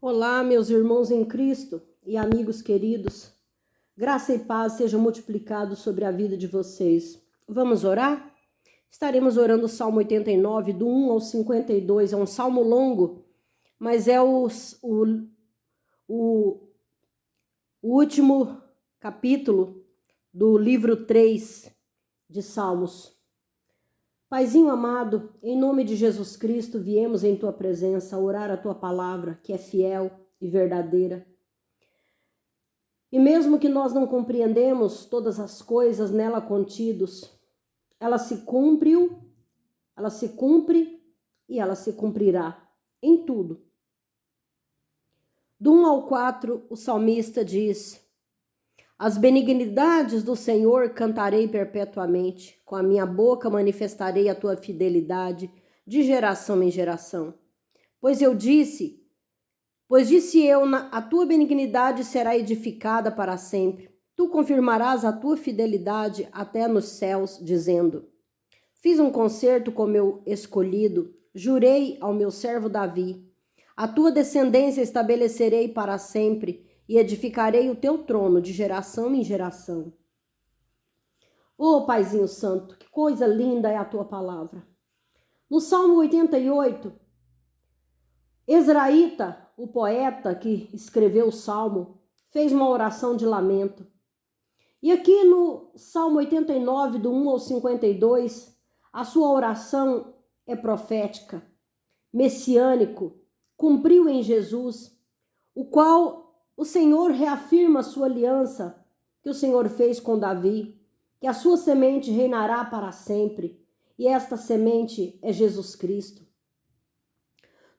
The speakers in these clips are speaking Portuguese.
Olá, meus irmãos em Cristo e amigos queridos. Graça e paz sejam multiplicados sobre a vida de vocês. Vamos orar? Estaremos orando o Salmo 89, do 1 ao 52. É um salmo longo, mas é o último capítulo do livro 3 de Salmos. Paizinho amado, em nome de Jesus Cristo, viemos em Tua presença orar a Tua palavra, que é fiel e verdadeira. E mesmo que nós não compreendemos todas as coisas nela contidos, ela se cumpre e ela se cumprirá em tudo. Do 1 ao 4, o salmista diz: As benignidades do Senhor cantarei perpetuamente, com a minha boca manifestarei a tua fidelidade de geração em geração. Pois disse eu, a tua benignidade será edificada para sempre. Tu confirmarás a tua fidelidade até nos céus, dizendo: Fiz um concerto com meu escolhido, jurei ao meu servo Davi. A tua descendência estabelecerei para sempre, e edificarei o teu trono de geração em geração. Ô Paizinho Santo, que coisa linda é a tua palavra. No Salmo 88, Ezraíta, o poeta que escreveu o Salmo, fez uma oração de lamento. E aqui no Salmo 89, do 1 ao 52, a sua oração é profética, messiânico, cumpriu em Jesus, o qual o Senhor reafirma a sua aliança que o Senhor fez com Davi, que a sua semente reinará para sempre, e esta semente é Jesus Cristo.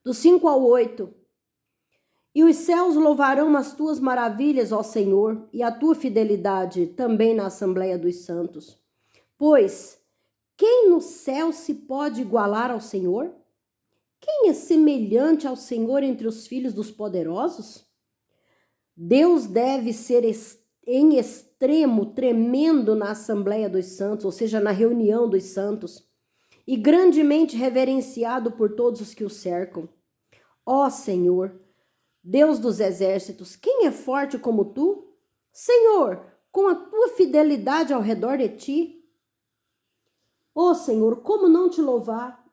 Do 5 ao 8, E os céus louvarão as tuas maravilhas, ó Senhor, e a tua fidelidade também na Assembleia dos Santos. Pois, quem no céu se pode igualar ao Senhor? Quem é semelhante ao Senhor entre os filhos dos poderosos? Deus deve ser em extremo tremendo na Assembleia dos Santos, ou seja, na reunião dos santos, e grandemente reverenciado por todos os que o cercam. Ó Senhor, Deus dos exércitos, quem é forte como tu? Senhor, com a tua fidelidade ao redor de ti. Ó Senhor, como não te louvar?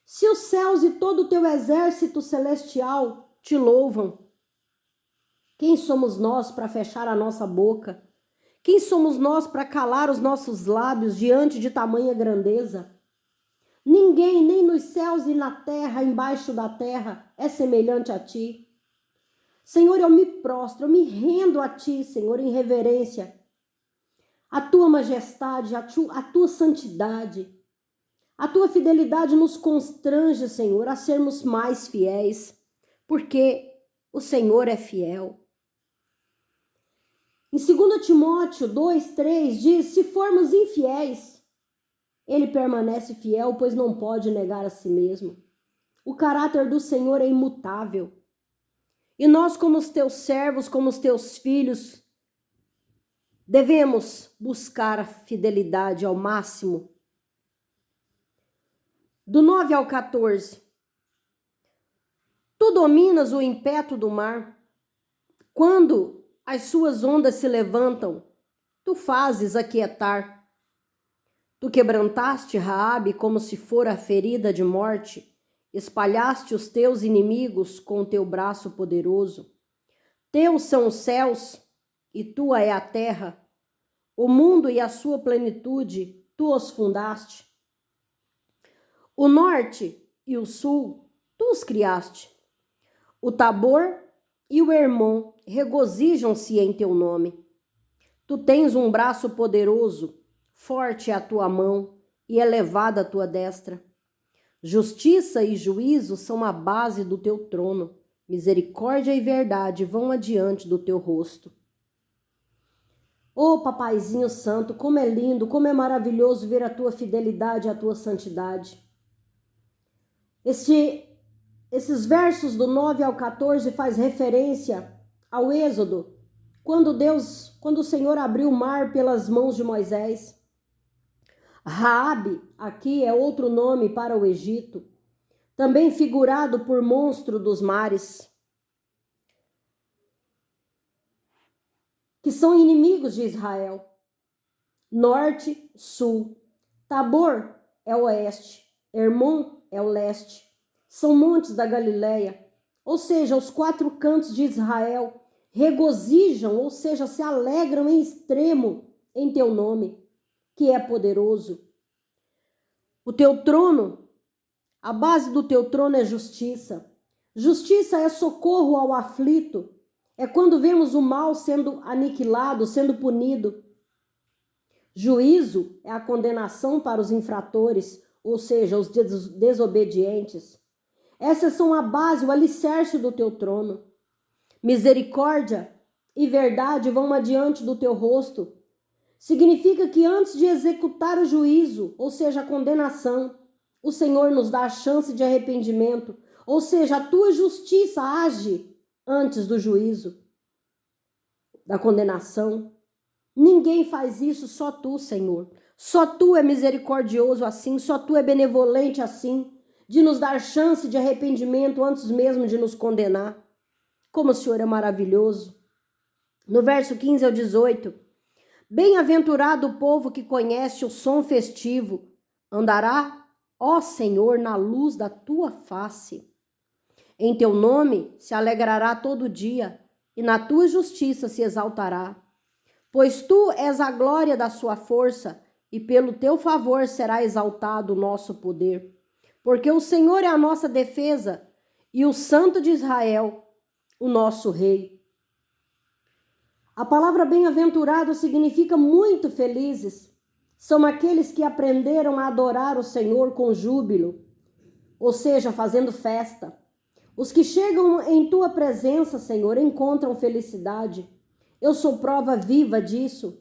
Se os céus e todo o teu exército celestial te louvam, quem somos nós para fechar a nossa boca? Quem somos nós para calar os nossos lábios diante de tamanha grandeza? Ninguém, nem nos céus e na terra, embaixo da terra, é semelhante a ti. Senhor, eu me prostro, eu me rendo a ti, Senhor, em reverência. A tua majestade, a tua santidade, a tua fidelidade nos constrange, Senhor, a sermos mais fiéis, porque o Senhor é fiel. Em 2 Timóteo 2:3 diz: se formos infiéis, ele permanece fiel, pois não pode negar a si mesmo. O caráter do Senhor é imutável. E nós, como os teus servos, como os teus filhos, devemos buscar a fidelidade ao máximo. Do 9 ao 14. Tu dominas o impeto do mar. Quando as suas ondas se levantam, tu fazes aquietar. Tu quebrantaste Raabe como se fora ferida de morte, espalhaste os teus inimigos com o teu braço poderoso. Teus são os céus e tua é a terra, o mundo e a sua plenitude, tu os fundaste. O norte e o sul, tu os criaste. O Tabor e o Hermon regozijam-se em teu nome. Tu tens um braço poderoso, forte é a tua mão e elevada a tua destra. Justiça e juízo são a base do teu trono. Misericórdia e verdade vão adiante do teu rosto. Ô Papaizinho Santo, como é lindo, como é maravilhoso ver a tua fidelidade e a tua santidade. Esses versos do 9 ao 14 faz referência ao Êxodo, quando o Senhor abriu o mar pelas mãos de Moisés. Raabe, aqui é outro nome para o Egito, também figurado por monstro dos mares. que são inimigos de Israel. Norte, sul. Tabor é o oeste. Hermon é o leste. São montes da Galileia. Ou seja, os 4 cantos de Israel regozijam, ou seja, se alegram em extremo em teu nome, que é poderoso. O teu trono, a base do teu trono é justiça. Justiça é socorro ao aflito. É quando vemos o mal sendo aniquilado, sendo punido. Juízo é a condenação para os infratores, ou seja, os desobedientes. Essas são a base, o alicerce do teu trono. Misericórdia e verdade vão adiante do teu rosto. Significa que antes de executar o juízo, ou seja, a condenação, o Senhor nos dá a chance de arrependimento, ou seja, a tua justiça age antes do juízo, da condenação. Ninguém faz isso, só tu, Senhor. Só tu é misericordioso assim, só tu é benevolente assim, de nos dar chance de arrependimento antes mesmo de nos condenar. Como o Senhor é maravilhoso. No verso 15 ao 18, bem-aventurado o povo que conhece o som festivo, andará, ó Senhor, na luz da tua face. Em teu nome se alegrará todo dia, e na tua justiça se exaltará. Pois tu és a glória da sua força, e pelo teu favor será exaltado o nosso poder. Porque o Senhor é a nossa defesa, e o Santo de Israel, o nosso Rei. A palavra bem-aventurado significa muito felizes. São aqueles que aprenderam a adorar o Senhor com júbilo, ou seja, fazendo festa. Os que chegam em tua presença, Senhor, encontram felicidade. Eu sou prova viva disso.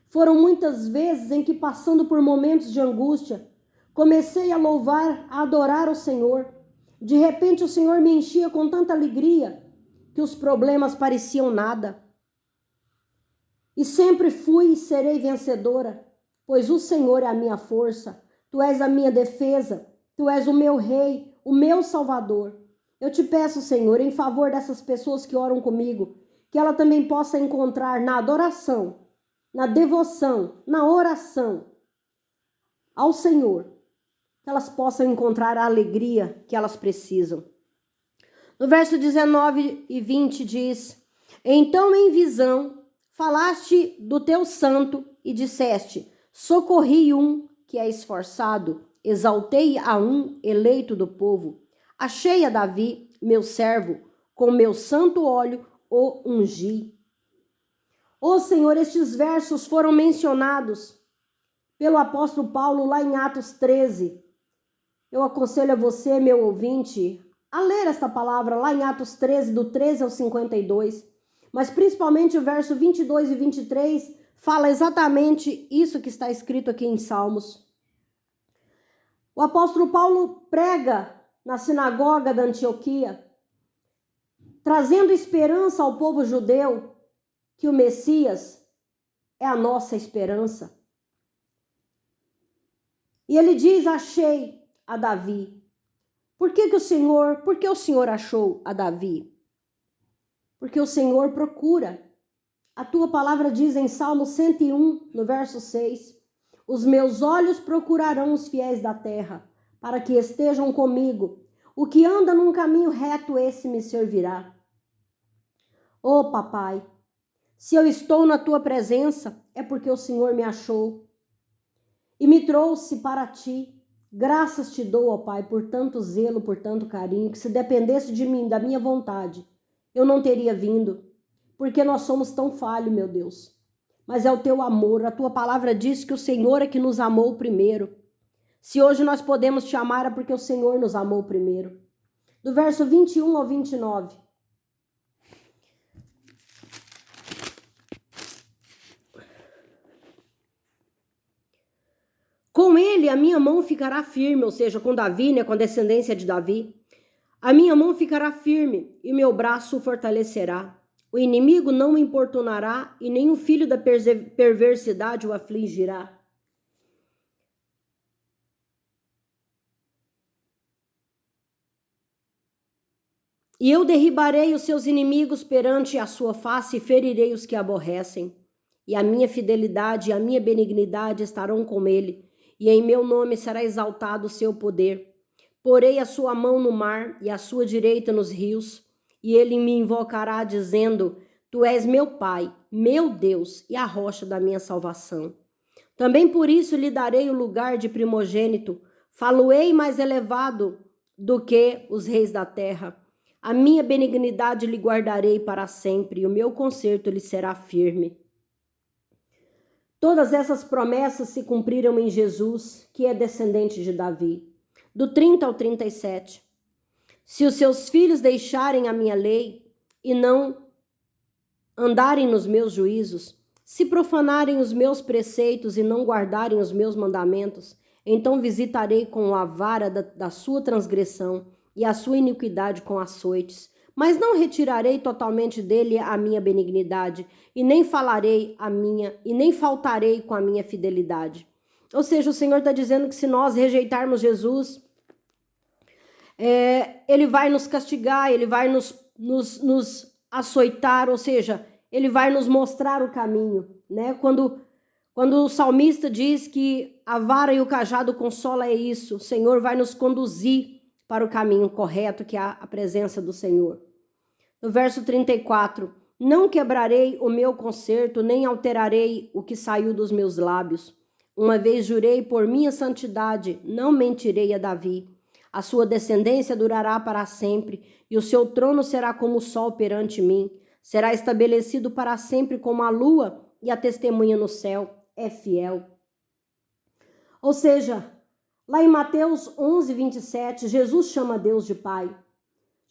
Foram muitas vezes em que, passando por momentos de angústia, comecei a louvar, a adorar o Senhor. De repente, o Senhor me enchia com tanta alegria que os problemas pareciam nada. E sempre fui e serei vencedora, pois o Senhor é a minha força, tu és a minha defesa, tu és o meu Rei, o meu Salvador. Eu te peço, Senhor, em favor dessas pessoas que oram comigo, que ela também possa encontrar na adoração, na devoção, na oração ao Senhor, que elas possam encontrar a alegria que elas precisam. No verso 19 e 20 diz: então em visão falaste do teu santo e disseste: socorri um que é esforçado, exaltei a um eleito do povo, achei a Davi, meu servo, com meu santo óleo o ungi. Ó Senhor, estes versos foram mencionados pelo apóstolo Paulo lá em Atos 13. Eu aconselho a você, meu ouvinte, a ler esta palavra lá em Atos 13, do 13 ao 52. Mas principalmente o verso 22 e 23 fala exatamente isso que está escrito aqui em Salmos. O apóstolo Paulo prega na sinagoga da Antioquia, trazendo esperança ao povo judeu que o Messias é a nossa esperança. E ele diz: achei a Davi. Por que o Senhor achou a Davi? Porque o Senhor procura. A tua palavra diz em Salmo 101, no verso 6, os meus olhos procurarão os fiéis da terra, para que estejam comigo. O que anda num caminho reto, esse me servirá. Oh, papai, se eu estou na tua presença, é porque o Senhor me achou e me trouxe para ti. Graças te dou, ó Pai, por tanto zelo, por tanto carinho, que se dependesse de mim, da minha vontade, eu não teria vindo, porque nós somos tão falhos, meu Deus. Mas é o teu amor, a tua palavra diz que o Senhor é que nos amou primeiro. Se hoje nós podemos te amar, é porque o Senhor nos amou primeiro. Do verso 21 ao 29. Com ele a minha mão ficará firme, ou seja, com Davi, né, com a descendência de Davi. A minha mão ficará firme e meu braço o fortalecerá. O inimigo não o importunará e nem o filho da perversidade o afligirá. E eu derribarei os seus inimigos perante a sua face e ferirei os que aborrecem. E a minha fidelidade e a minha benignidade estarão com ele, e em meu nome será exaltado o seu poder. Porei a sua mão no mar e a sua direita nos rios, e ele me invocará dizendo: Tu és meu Pai, meu Deus e a rocha da minha salvação. Também por isso lhe darei o lugar de primogênito, falo-ei mais elevado do que os reis da terra. A minha benignidade lhe guardarei para sempre, e o meu conserto lhe será firme. Todas essas promessas se cumpriram em Jesus, que é descendente de Davi. Do 30 ao 37. Se os seus filhos deixarem a minha lei e não andarem nos meus juízos, se profanarem os meus preceitos e não guardarem os meus mandamentos, então visitarei com a vara da sua transgressão e a sua iniquidade com açoites. Mas não retirarei totalmente dele a minha benignidade, e nem falarei e nem faltarei com a minha fidelidade. Ou seja, o Senhor está dizendo que se nós rejeitarmos Jesus, ele vai nos castigar, ele vai nos açoitar, ou seja, ele vai nos mostrar o caminho, né? Quando o salmista diz que a vara e o cajado consola, é isso, o Senhor vai nos conduzir para o caminho correto, que é a presença do Senhor. No verso 34, não quebrarei o meu concerto, nem alterarei o que saiu dos meus lábios. Uma vez jurei por minha santidade, não mentirei a Davi. A sua descendência durará para sempre, e o seu trono será como o sol perante mim. Será estabelecido para sempre como a lua, e a testemunha no céu é fiel. Ou seja, lá em Mateus 11, 27, Jesus chama Deus de Pai.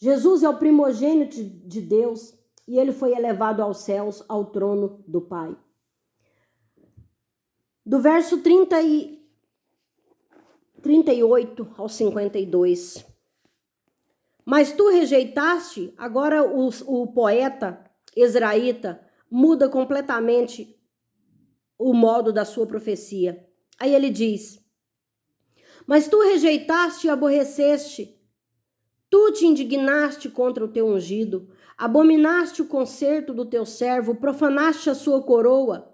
Jesus é o primogênito de Deus e ele foi elevado aos céus, ao trono do Pai. Do verso 38 ao 52. Mas tu rejeitaste, agora o poeta Ezraíta muda completamente o modo da sua profecia. Aí ele diz: mas tu rejeitaste e aborreceste, tu te indignaste contra o teu ungido, abominaste o concerto do teu servo, profanaste a sua coroa,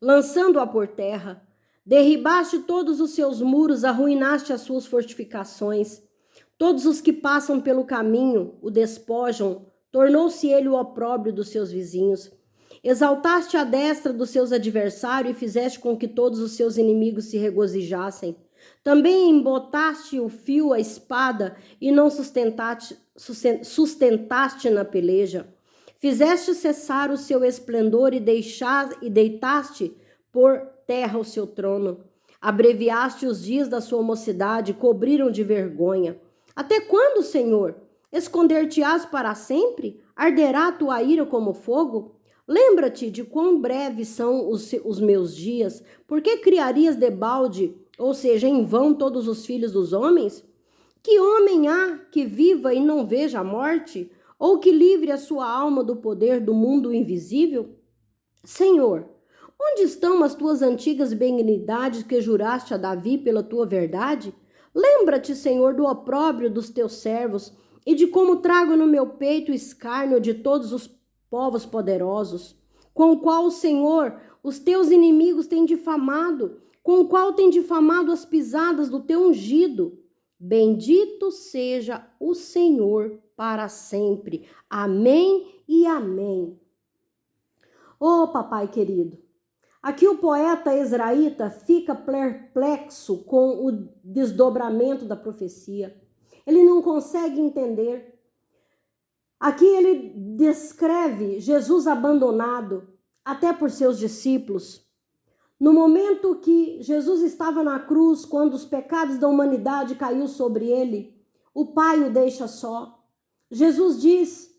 lançando-a por terra, derribaste todos os seus muros, arruinaste as suas fortificações. Todos os que passam pelo caminho o despojam, tornou-se ele o opróbrio dos seus vizinhos. Exaltaste a destra dos seus adversários e fizeste com que todos os seus inimigos se regozijassem. Também embotaste o fio, a espada, e não sustentaste na peleja. Fizeste cessar o seu esplendor e deitaste por terra o seu trono. Abreviaste os dias da sua mocidade, cobriram de vergonha. Até quando, Senhor? Esconder-te-ás para sempre? Arderá a tua ira como fogo? Lembra-te de quão breves são os meus dias. Por que criarias debalde, ou seja, em vão, todos os filhos dos homens? Que homem há que viva e não veja a morte? Ou que livre a sua alma do poder do mundo invisível? Senhor, onde estão as tuas antigas benignidades que juraste a Davi pela tua verdade? Lembra-te, Senhor, do opróbrio dos teus servos e de como trago no meu peito o escárnio de todos os povos poderosos, com o qual, Senhor, os teus inimigos têm difamado, com o qual têm difamado as pisadas do teu ungido. Bendito seja o Senhor para sempre. Amém e amém. Oh, papai querido, aqui o poeta Ezraíta fica perplexo com o desdobramento da profecia. Ele não consegue entender. Aqui ele descreve Jesus abandonado, até por seus discípulos. No momento que Jesus estava na cruz, quando os pecados da humanidade caiu sobre ele, o Pai o deixa só. Jesus diz: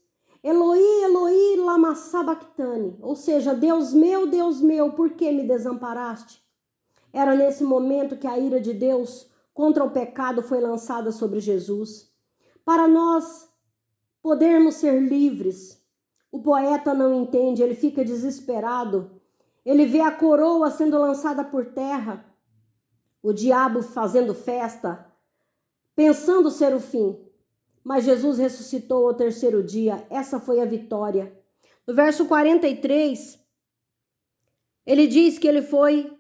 Eloi, Eloi, lama sabachthani, ou seja, Deus meu, por que me desamparaste? Era nesse momento que a ira de Deus contra o pecado foi lançada sobre Jesus. Para nós podermos ser livres, o poeta não entende, ele fica desesperado. Ele vê a coroa sendo lançada por terra, o diabo fazendo festa, pensando ser o fim. mas Jesus ressuscitou ao terceiro dia. Essa foi a vitória. No verso 43, ele diz que ele foi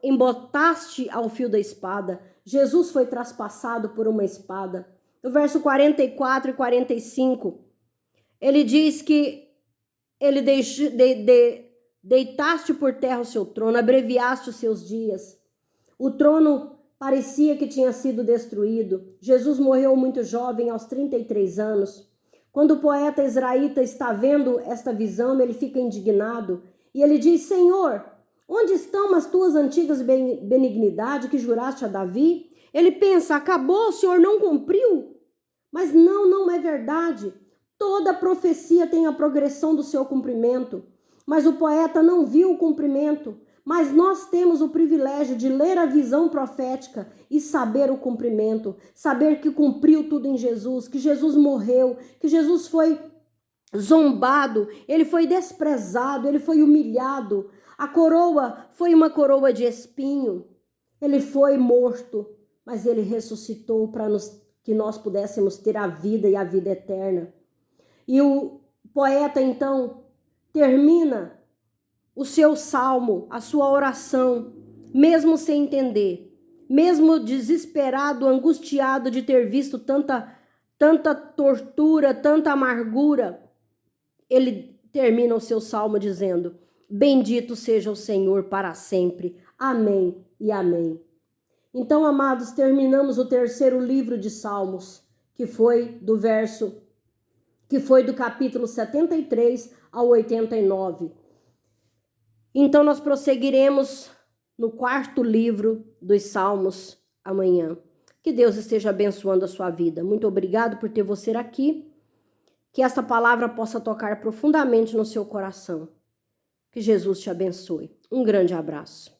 embotaste ao fio da espada. Jesus foi traspassado por uma espada. No verso 44 e 45, ele diz que ele deitaste por terra o seu trono, abreviaste os seus dias. O trono parecia que tinha sido destruído. Jesus morreu muito jovem, aos 33 anos. Quando o poeta israelita está vendo esta visão, ele fica indignado e ele diz: Senhor, onde estão as tuas antigas benignidades que juraste a Davi? Ele pensa: acabou, o Senhor não cumpriu? Mas não é verdade. Toda profecia tem a progressão do seu cumprimento. Mas o poeta não viu o cumprimento. Mas nós temos o privilégio de ler a visão profética e saber o cumprimento. Saber que cumpriu tudo em Jesus, que Jesus morreu, que Jesus foi zombado, ele foi desprezado, ele foi humilhado. A coroa foi uma coroa de espinho. Ele foi morto, mas ele ressuscitou para que nós pudéssemos ter a vida e a vida eterna. E o poeta, então, termina o seu salmo, a sua oração, mesmo sem entender, mesmo desesperado, angustiado de ter visto tanta tortura, tanta amargura. Ele termina o seu salmo dizendo: bendito seja o Senhor para sempre. Amém e amém. Então, amados, terminamos o terceiro livro de Salmos, que foi do capítulo 73 ao 89. Então, nós prosseguiremos no quarto livro dos Salmos amanhã. Que Deus esteja abençoando a sua vida. Muito obrigado por ter você aqui. Que esta palavra possa tocar profundamente no seu coração. Que Jesus te abençoe. Um grande abraço.